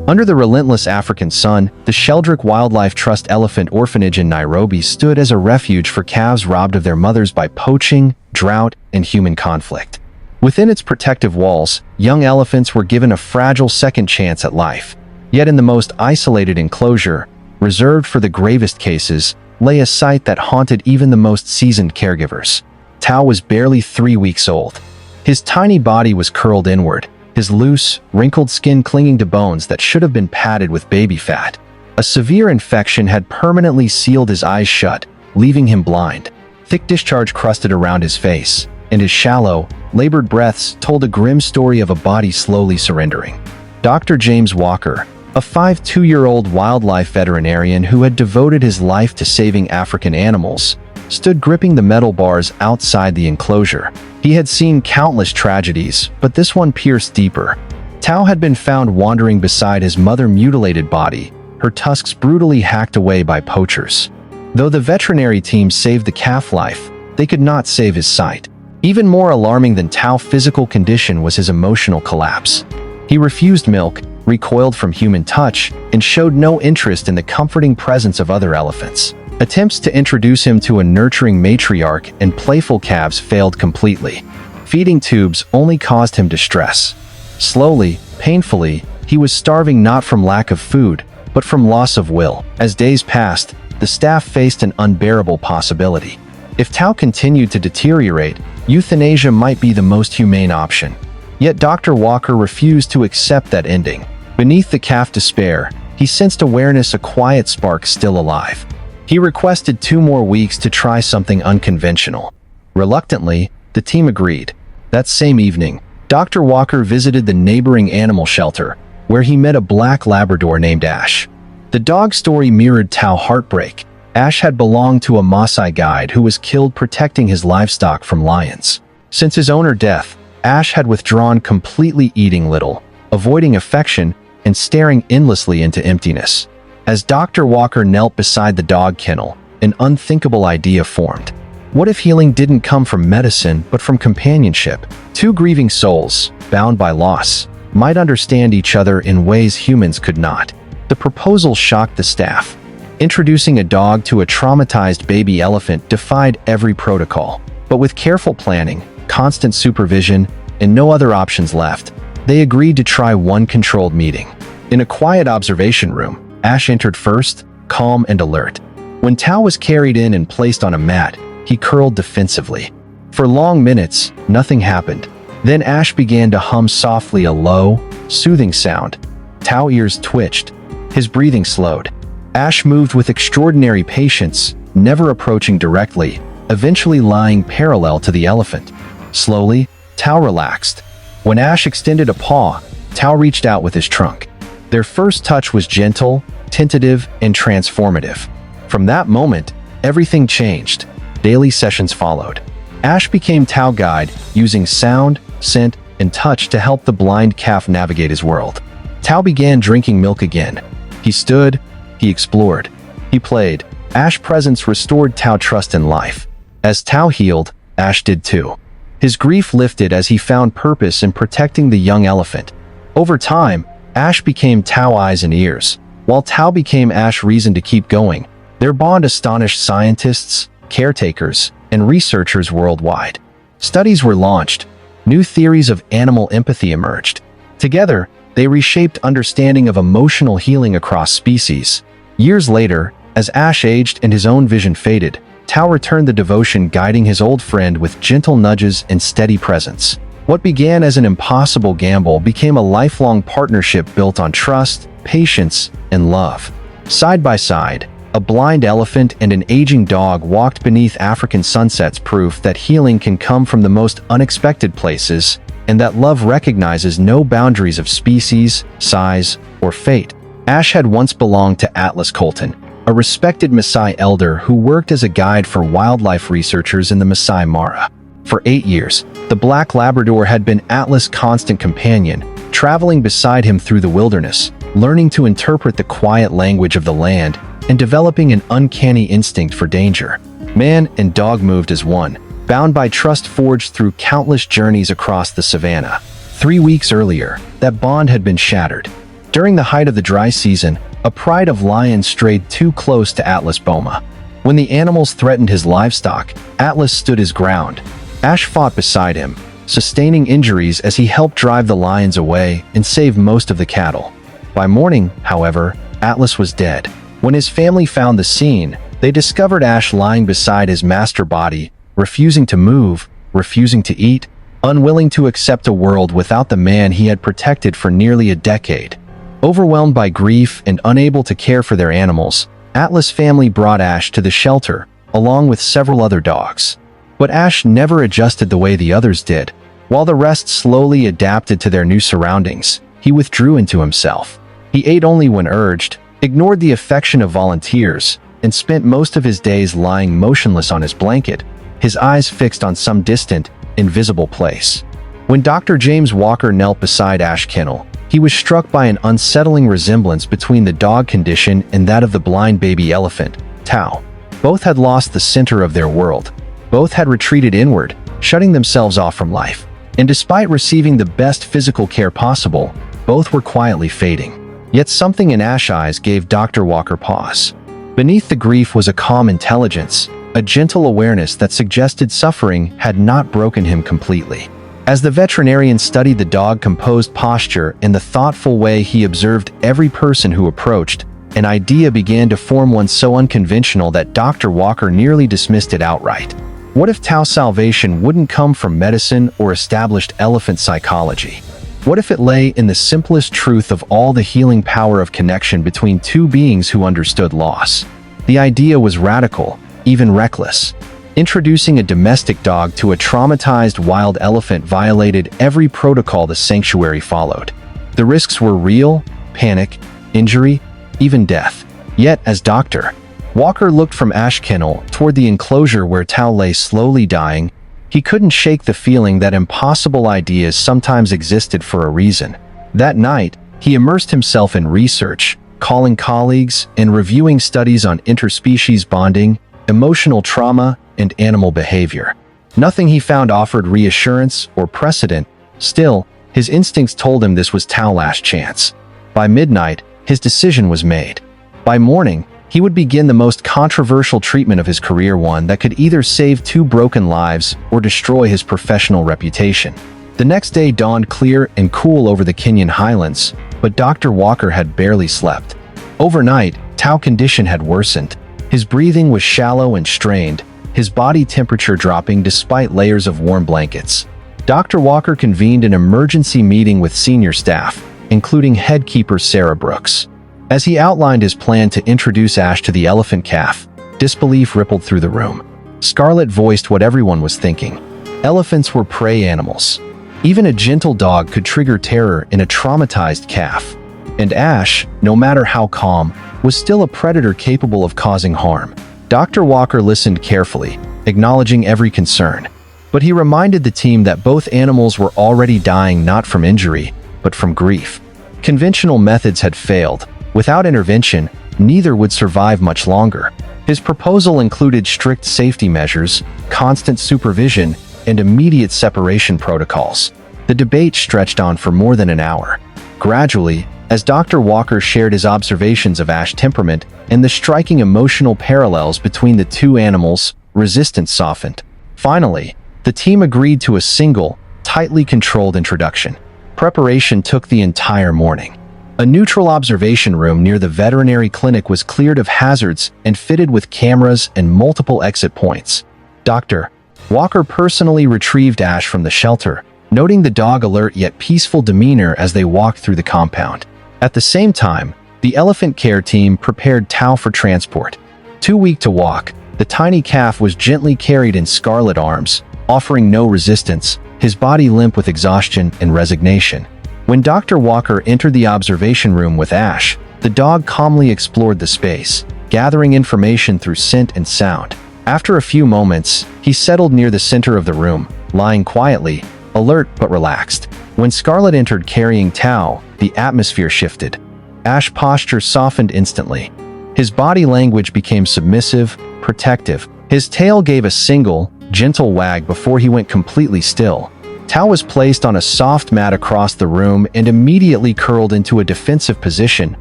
Under the relentless African sun, the Sheldrick Wildlife Trust Elephant Orphanage in Nairobi stood as a refuge for calves robbed of their mothers by poaching, drought, and human conflict. Within its protective walls, young elephants were given a fragile second chance at life. Yet in the most isolated enclosure, reserved for the gravest cases, lay a sight that haunted even the most seasoned caregivers. Tao was barely 3 weeks old. His tiny body was curled inward, his loose, wrinkled skin clinging to bones that should have been padded with baby fat. A severe infection had permanently sealed his eyes shut, leaving him blind. Thick discharge crusted around his face, and his shallow, labored breaths told a grim story of a body slowly surrendering. Dr. James Walker, a 52-year-old wildlife veterinarian who had devoted his life to saving African animals, stood gripping the metal bars outside the enclosure. He had seen countless tragedies, but this one pierced deeper. Tao had been found wandering beside his mother-mutilated body, her tusks brutally hacked away by poachers. Though the veterinary team saved the calf life, they could not save his sight. Even more alarming than Tao's physical condition was his emotional collapse. He refused milk, recoiled from human touch, and showed no interest in the comforting presence of other elephants. Attempts to introduce him to a nurturing matriarch and playful calves failed completely. Feeding tubes only caused him distress. Slowly, painfully, he was starving not from lack of food, but from loss of will. As days passed, the staff faced an unbearable possibility. If Tao continued to deteriorate, euthanasia might be the most humane option. Yet Dr. Walker refused to accept that ending. Beneath the calf despair, he sensed awareness, a quiet spark still alive. He requested 2 more weeks to try something unconventional. Reluctantly, the team agreed. That same evening, Dr. Walker visited the neighboring animal shelter, where he met a black Labrador named Ash. The dog's story mirrored Tao's heartbreak. Ash had belonged to a Maasai guide who was killed protecting his livestock from lions. Since his owner's death, Ash had withdrawn completely, eating little, avoiding affection, and staring endlessly into emptiness. As Dr. Walker knelt beside the dog kennel, an unthinkable idea formed. What if healing didn't come from medicine but from companionship? 2 grieving souls, bound by loss, might understand each other in ways humans could not. The proposal shocked the staff. Introducing a dog to a traumatized baby elephant defied every protocol. But with careful planning, constant supervision, and no other options left, they agreed to try one controlled meeting. In a quiet observation room, Ash entered first, calm and alert. When Tao was carried in and placed on a mat, he curled defensively. For long minutes, nothing happened. Then Ash began to hum softly, a low, soothing sound. Tao's ears twitched. His breathing slowed. Ash moved with extraordinary patience, never approaching directly, eventually lying parallel to the elephant. Slowly, Tao relaxed. When Ash extended a paw, Tao reached out with his trunk. Their first touch was gentle, tentative, and transformative. From that moment, everything changed. Daily sessions followed. Ash became Tao's guide, using sound, scent, and touch to help the blind calf navigate his world. Tao began drinking milk again. He stood, he explored, he played. Ash's presence restored Tao's trust in life. As Tao healed, Ash did too. His grief lifted as he found purpose in protecting the young elephant. Over time, Ash became Tao's eyes and ears, while Tao became Ash's reason to keep going. Their bond astonished scientists, caretakers, and researchers worldwide. Studies were launched. New theories of animal empathy emerged. Together, they reshaped understanding of emotional healing across species. Years later, as Ash aged and his own vision faded, Tao returned the devotion, guiding his old friend with gentle nudges and steady presence. What began as an impossible gamble became a lifelong partnership built on trust, patience, and love. Side by side, a blind elephant and an aging dog walked beneath African sunsets, proof that healing can come from the most unexpected places, and that love recognizes no boundaries of species, size, or fate. Ash had once belonged to Atlas Colton, a respected Maasai elder who worked as a guide for wildlife researchers in the Maasai Mara. For 8 years, the Black Labrador had been Atlas' constant companion, traveling beside him through the wilderness, learning to interpret the quiet language of the land, and developing an uncanny instinct for danger. Man and dog moved as one, bound by trust forged through countless journeys across the savannah. 3 weeks earlier, that bond had been shattered. During the height of the dry season, a pride of lions strayed too close to Atlas Boma. When the animals threatened his livestock, Atlas stood his ground. Ash fought beside him, sustaining injuries as he helped drive the lions away and save most of the cattle. By morning, however, Atlas was dead. When his family found the scene, they discovered Ash lying beside his master body, refusing to move, refusing to eat, unwilling to accept a world without the man he had protected for nearly a decade. Overwhelmed by grief and unable to care for their animals, Atlas' family brought Ash to the shelter, along with several other dogs. But Ash never adjusted the way the others did. While the rest slowly adapted to their new surroundings, he withdrew into himself. He ate only when urged, ignored the affection of volunteers, and spent most of his days lying motionless on his blanket, his eyes fixed on some distant, invisible place. When Dr. James Walker knelt beside Ash Kennel, he was struck by an unsettling resemblance between the dog condition and that of the blind baby elephant, Tao. Both had lost the center of their world. Both had retreated inward, shutting themselves off from life. And despite receiving the best physical care possible, both were quietly fading. Yet something in Ash's eyes gave Dr. Walker pause. Beneath the grief was a calm intelligence, a gentle awareness that suggested suffering had not broken him completely. As the veterinarian studied the dog's composed posture and the thoughtful way he observed every person who approached, an idea began to form, one so unconventional that Dr. Walker nearly dismissed it outright. What if Tao's salvation wouldn't come from medicine or established elephant psychology? What if it lay in the simplest truth of all the healing power of connection between two beings who understood loss? The idea was radical, even reckless. Introducing a domestic dog to a traumatized wild elephant violated every protocol the sanctuary followed. The risks were real: panic, injury, even death. Yet, as Dr. Walker looked from Ash Kennel toward the enclosure where Tao lay slowly dying, he couldn't shake the feeling that impossible ideas sometimes existed for a reason. That night, he immersed himself in research, calling colleagues and reviewing studies on interspecies bonding, emotional trauma, and animal behavior. Nothing he found offered reassurance or precedent. Still, his instincts told him this was Tao's last chance. By midnight, his decision was made. By morning, he would begin the most controversial treatment of his career, one that could either save two broken lives or destroy his professional reputation. The next day dawned clear and cool over the Kenyan highlands, but Dr. Walker had barely slept. Overnight, Tao's condition had worsened. His breathing was shallow and strained, his body temperature dropping despite layers of warm blankets. Dr. Walker convened an emergency meeting with senior staff, including head keeper Sarah Brooks. As he outlined his plan to introduce Ash to the elephant calf, disbelief rippled through the room. Scarlett voiced what everyone was thinking. Elephants were prey animals. Even a gentle dog could trigger terror in a traumatized calf. And Ash, no matter how calm, was still a predator capable of causing harm. Dr. Walker listened carefully, acknowledging every concern. But he reminded the team that both animals were already dying not from injury, but from grief. Conventional methods had failed. Without intervention, neither would survive much longer. His proposal included strict safety measures, constant supervision, and immediate separation protocols. The debate stretched on for more than an hour. Gradually, as Dr. Walker shared his observations of Ash's temperament and the striking emotional parallels between the two animals, resistance softened. Finally, the team agreed to a single, tightly controlled introduction. Preparation took the entire morning. A neutral observation room near the veterinary clinic was cleared of hazards and fitted with cameras and multiple exit points. Dr. Walker personally retrieved Ash from the shelter, noting the dog's alert yet peaceful demeanor as they walked through the compound. At the same time, the elephant care team prepared Tao for transport. Too weak to walk, the tiny calf was gently carried in Scarlet arms, offering no resistance, his body limp with exhaustion and resignation. When Dr. Walker entered the observation room with Ash, the dog calmly explored the space, gathering information through scent and sound. After a few moments, he settled near the center of the room, lying quietly, alert but relaxed. When Scarlet entered carrying Tao, the atmosphere shifted. Ash's posture softened instantly. His body language became submissive, protective. His tail gave a single, gentle wag before he went completely still. Tao was placed on a soft mat across the room and immediately curled into a defensive position,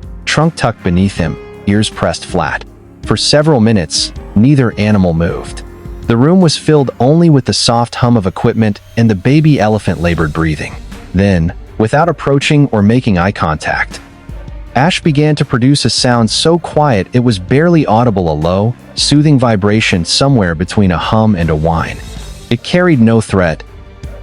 trunk tucked beneath him, ears pressed flat. For several minutes, neither animal moved. The room was filled only with the soft hum of equipment and the baby elephant labored breathing. Then, without approaching or making eye contact, Ash began to produce a sound so quiet it was barely audible, a low, soothing vibration somewhere between a hum and a whine. It carried no threat,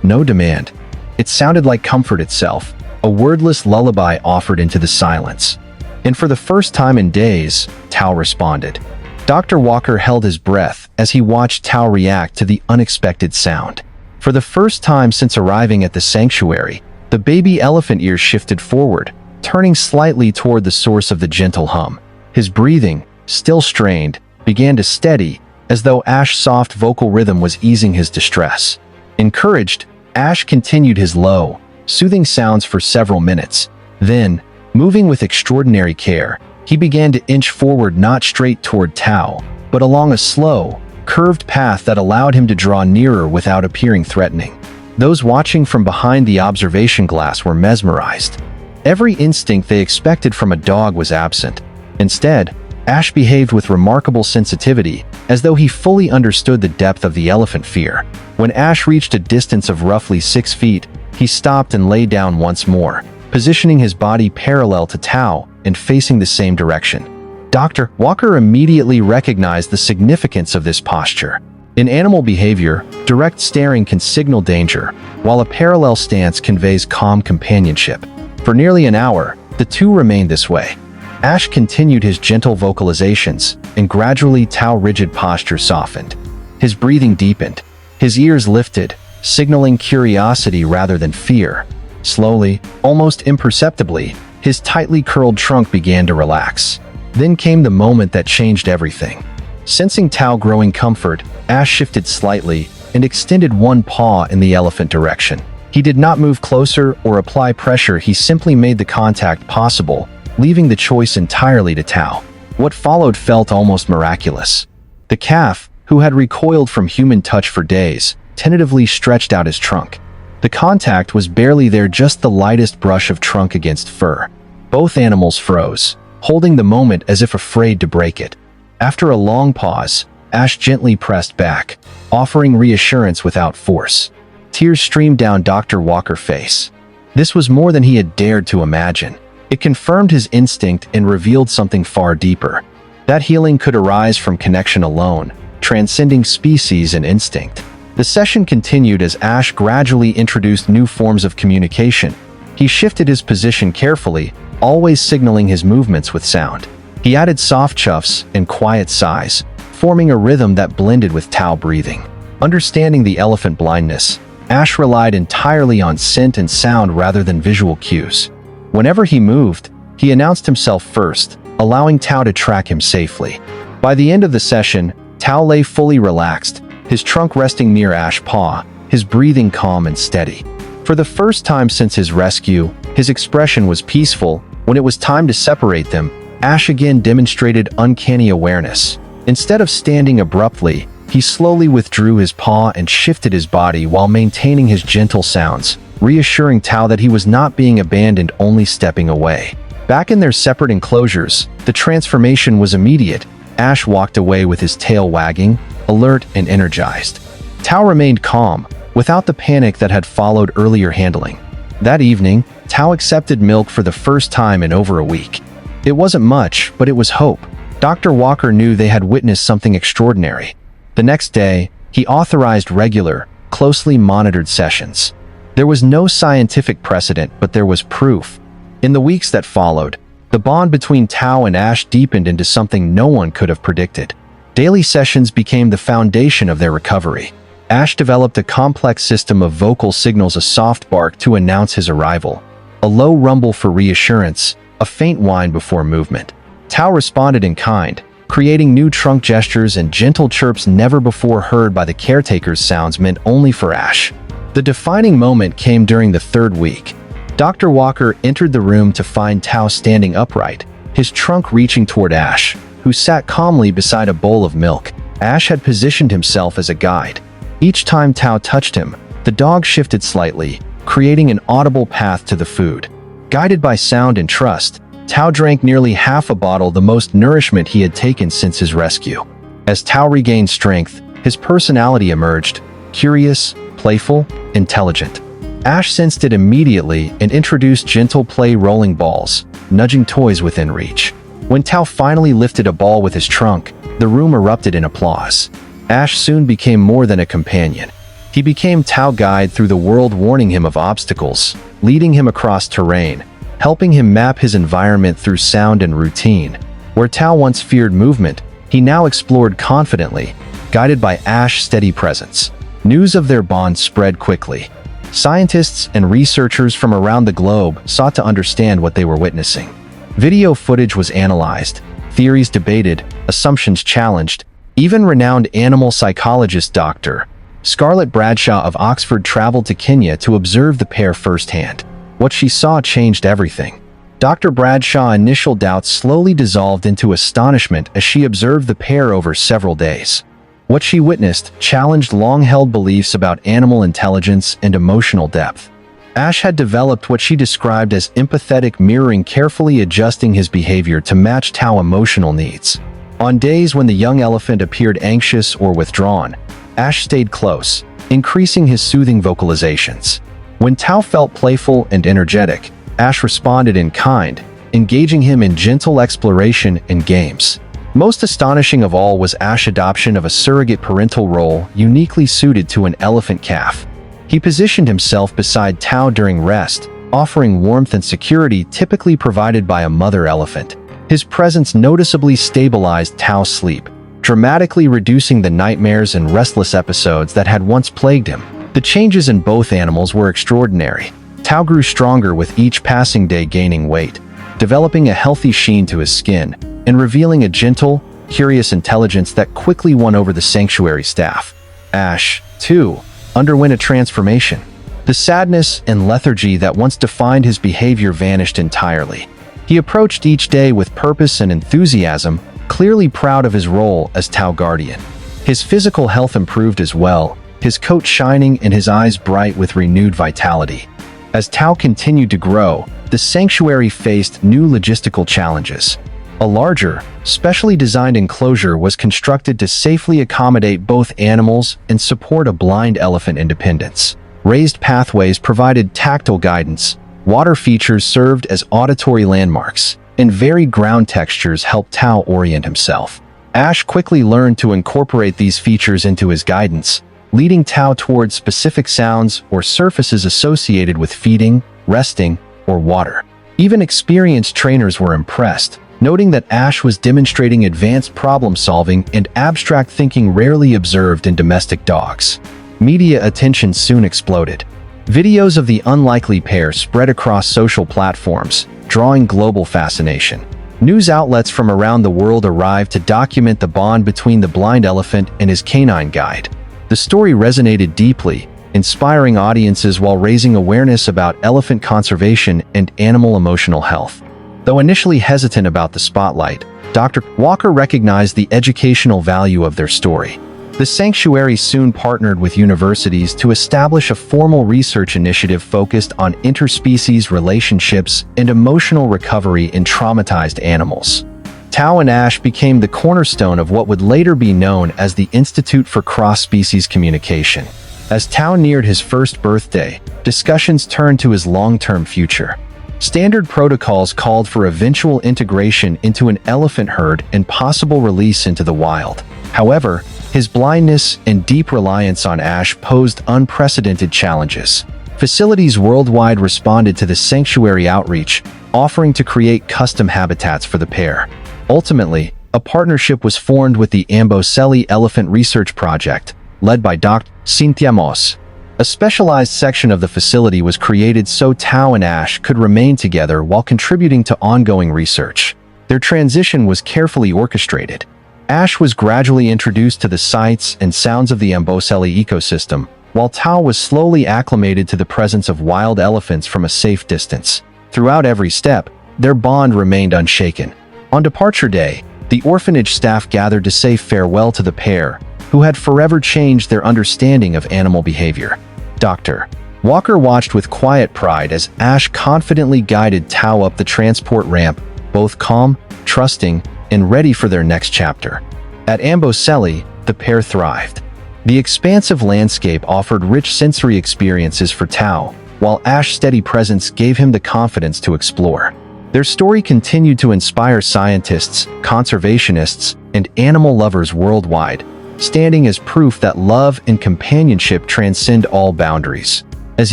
no demand. It sounded like comfort itself, a wordless lullaby offered into the silence. And for the first time in days, Tao responded. Dr. Walker held his breath as he watched Tao react to the unexpected sound. For the first time since arriving at the sanctuary, the baby elephant ears shifted forward, turning slightly toward the source of the gentle hum. His breathing, still strained, began to steady, as though Ash's soft vocal rhythm was easing his distress. Encouraged, Ash continued his low, soothing sounds for several minutes. Then, moving with extraordinary care, he began to inch forward, not straight toward Tao, but along a slow, curved path that allowed him to draw nearer without appearing threatening. Those watching from behind the observation glass were mesmerized. Every instinct they expected from a dog was absent. Instead, Ash behaved with remarkable sensitivity, as though he fully understood the depth of the elephant fear. When Ash reached a distance of roughly 6 feet, he stopped and lay down once more, positioning his body parallel to Tao and facing the same direction. Dr. Walker immediately recognized the significance of this posture. In animal behavior, direct staring can signal danger, while a parallel stance conveys calm companionship. For nearly an hour, the two remained this way. Ash continued his gentle vocalizations, and gradually Tao's rigid posture softened. His breathing deepened. His ears lifted, signaling curiosity rather than fear. Slowly, almost imperceptibly, his tightly curled trunk began to relax. Then came the moment that changed everything. Sensing Tao growing comfort, Ash shifted slightly and extended one paw in the elephant direction. He did not move closer or apply pressure, he simply made the contact possible, leaving the choice entirely to Tao. What followed felt almost miraculous. The calf, who had recoiled from human touch for days, tentatively stretched out his trunk. The contact was barely there, just the lightest brush of trunk against fur. Both animals froze, holding the moment as if afraid to break it. After a long pause, Ash gently pressed back, offering reassurance without force. Tears streamed down Dr. Walker's face. This was more than he had dared to imagine. It confirmed his instinct and revealed something far deeper. That healing could arise from connection alone, transcending species and instinct. The session continued as Ash gradually introduced new forms of communication. He shifted his position carefully, always signaling his movements with sound. He added soft chuffs and quiet sighs, forming a rhythm that blended with Tao breathing. Understanding the elephant blindness, Ash relied entirely on scent and sound rather than visual cues. Whenever he moved, he announced himself first, allowing Tao to track him safely. By the end of the session, Tao lay fully relaxed, his trunk resting near Ash's paw, his breathing calm and steady. For the first time since his rescue, his expression was peaceful. When it was time to separate them, Ash again demonstrated uncanny awareness. Instead of standing abruptly, he slowly withdrew his paw and shifted his body while maintaining his gentle sounds, reassuring Tao that he was not being abandoned, only stepping away. Back in their separate enclosures, the transformation was immediate. Ash walked away with his tail wagging, alert and energized. Tao remained calm, without the panic that had followed earlier handling. That evening, Tao accepted milk for the first time in over a week. It wasn't much, but it was hope. Dr. Walker knew they had witnessed something extraordinary. The next day, he authorized regular, closely monitored sessions. There was no scientific precedent, but there was proof. In the weeks that followed, the bond between Tao and Ash deepened into something no one could have predicted. Daily sessions became the foundation of their recovery. Ash developed a complex system of vocal signals, a soft bark to announce his arrival, a low rumble for reassurance, a faint whine before movement. Tao responded in kind, creating new trunk gestures and gentle chirps never before heard by the caretakers, sounds meant only for Ash. The defining moment came during the third week. Dr. Walker entered the room to find Tao standing upright, his trunk reaching toward Ash, who sat calmly beside a bowl of milk. Ash had positioned himself as a guide. Each time Tao touched him, The dog shifted slightly, creating an audible path to the food. Guided by sound and trust, Tao drank nearly half a bottle, the most nourishment he had taken since his rescue. As Tao regained strength, his personality emerged, curious, playful, intelligent. Ash sensed it immediately and introduced gentle play, rolling balls, nudging toys within reach. When Tao finally lifted a ball with his trunk, the room erupted in applause. Ash soon became more than a companion. He became Tao guide through the world, warning him of obstacles, leading him across terrain, helping him map his environment through sound and routine. Where Tao once feared movement, he now explored confidently, guided by Ash's steady presence. News of their bond spread quickly. Scientists and researchers from around the globe sought to understand what they were witnessing. Video footage was analyzed, theories debated, assumptions challenged. Even renowned animal psychologist Dr. Scarlett Bradshaw of Oxford traveled to Kenya to observe the pair firsthand. What she saw changed everything. Dr. Bradshaw's initial doubts slowly dissolved into astonishment as she observed the pair over several days. What she witnessed challenged long-held beliefs about animal intelligence and emotional depth. Ash had developed what she described as empathetic mirroring, carefully adjusting his behavior to match Tao's emotional needs. On days when the young elephant appeared anxious or withdrawn, Ash stayed close, increasing his soothing vocalizations. When Tao felt playful and energetic, Ash responded in kind, engaging him in gentle exploration and games. Most astonishing of all was Ash's adoption of a surrogate parental role uniquely suited to an elephant calf. He positioned himself beside Tao during rest, offering warmth and security typically provided by a mother elephant. His presence noticeably stabilized Tao's sleep, dramatically reducing the nightmares and restless episodes that had once plagued him. The changes in both animals were extraordinary. Tao grew stronger with each passing day, gaining weight, developing a healthy sheen to his skin, and revealing a gentle, curious intelligence that quickly won over the sanctuary staff. Ash, too, underwent a transformation. The sadness and lethargy that once defined his behavior vanished entirely. He approached each day with purpose and enthusiasm, clearly proud of his role as Tao guardian. His physical health improved as well, his coat shining and his eyes bright with renewed vitality. As Tao continued to grow, the sanctuary faced new logistical challenges. A larger, specially designed enclosure was constructed to safely accommodate both animals and support a blind elephant independence. Raised pathways provided tactile guidance, water features served as auditory landmarks, and varied ground textures helped Tao orient himself. Ash quickly learned to incorporate these features into his guidance, leading Tao towards specific sounds or surfaces associated with feeding, resting, or water. Even experienced trainers were impressed, noting that Ash was demonstrating advanced problem-solving and abstract thinking rarely observed in domestic dogs. Media attention soon exploded. Videos of the unlikely pair spread across social platforms, drawing global fascination. News outlets from around the world arrived to document the bond between the blind elephant and his canine guide. The story resonated deeply, inspiring audiences while raising awareness about elephant conservation and animal emotional health. Though initially hesitant about the spotlight, Dr. Walker recognized the educational value of their story. The sanctuary soon partnered with universities to establish a formal research initiative focused on interspecies relationships and emotional recovery in traumatized animals. Tao and Ash became the cornerstone of what would later be known as the Institute for Cross-Species Communication. As Tao neared his first birthday, discussions turned to his long-term future. Standard protocols called for eventual integration into an elephant herd and possible release into the wild. However, his blindness and deep reliance on Ash posed unprecedented challenges. Facilities worldwide responded to the sanctuary outreach, offering to create custom habitats for the pair. Ultimately, a partnership was formed with the Amboseli Elephant Research Project, led by Dr. Cynthia Moss. A specialized section of the facility was created so Tao and Ash could remain together while contributing to ongoing research. Their transition was carefully orchestrated. Ash was gradually introduced to the sights and sounds of the Amboseli ecosystem, while Tao was slowly acclimated to the presence of wild elephants from a safe distance. Throughout every step, their bond remained unshaken. On departure day, the orphanage staff gathered to say farewell to the pair, who had forever changed their understanding of animal behavior. Dr. Walker watched with quiet pride as Ash confidently guided Tao up the transport ramp, both calm, trusting, and ready for their next chapter. At Amboseli, the pair thrived. The expansive landscape offered rich sensory experiences for Tao, while Ash's steady presence gave him the confidence to explore. Their story continued to inspire scientists, conservationists, and animal lovers worldwide, standing as proof that love and companionship transcend all boundaries. As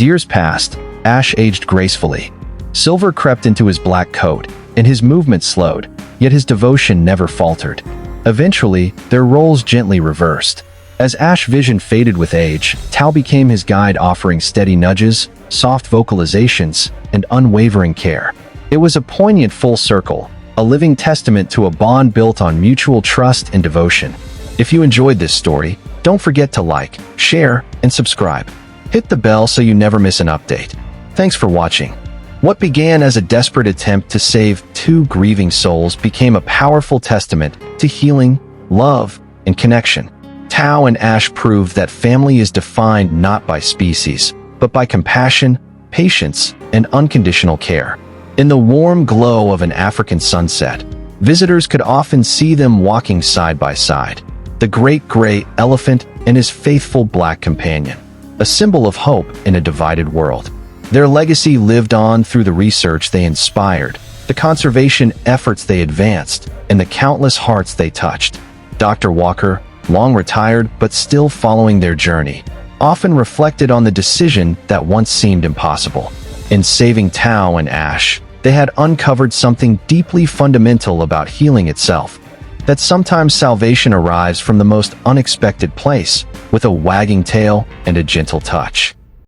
years passed, Ash aged gracefully. Silver crept into his black coat, and his movements slowed, yet his devotion never faltered. Eventually, their roles gently reversed. As Ash's vision faded with age, Tao became his guide, offering steady nudges, soft vocalizations, and unwavering care. It was a poignant full circle, a living testament to a bond built on mutual trust and devotion. If you enjoyed this story, don't forget to like, share, and subscribe. Hit the bell so you never miss an update. Thanks for watching. What began as a desperate attempt to save two grieving souls became a powerful testament to healing, love, and connection. Tao and Ash proved that family is defined not by species, but by compassion, patience, and unconditional care. In the warm glow of an African sunset, visitors could often see them walking side by side, the great gray elephant and his faithful black companion, a symbol of hope in a divided world. Their legacy lived on through the research they inspired, the conservation efforts they advanced, and the countless hearts they touched. Dr. Walker, long retired but still following their journey, often reflected on the decision that once seemed impossible. In saving Tao and Ash, they had uncovered something deeply fundamental about healing itself, that sometimes salvation arrives from the most unexpected place, with a wagging tail and a gentle touch.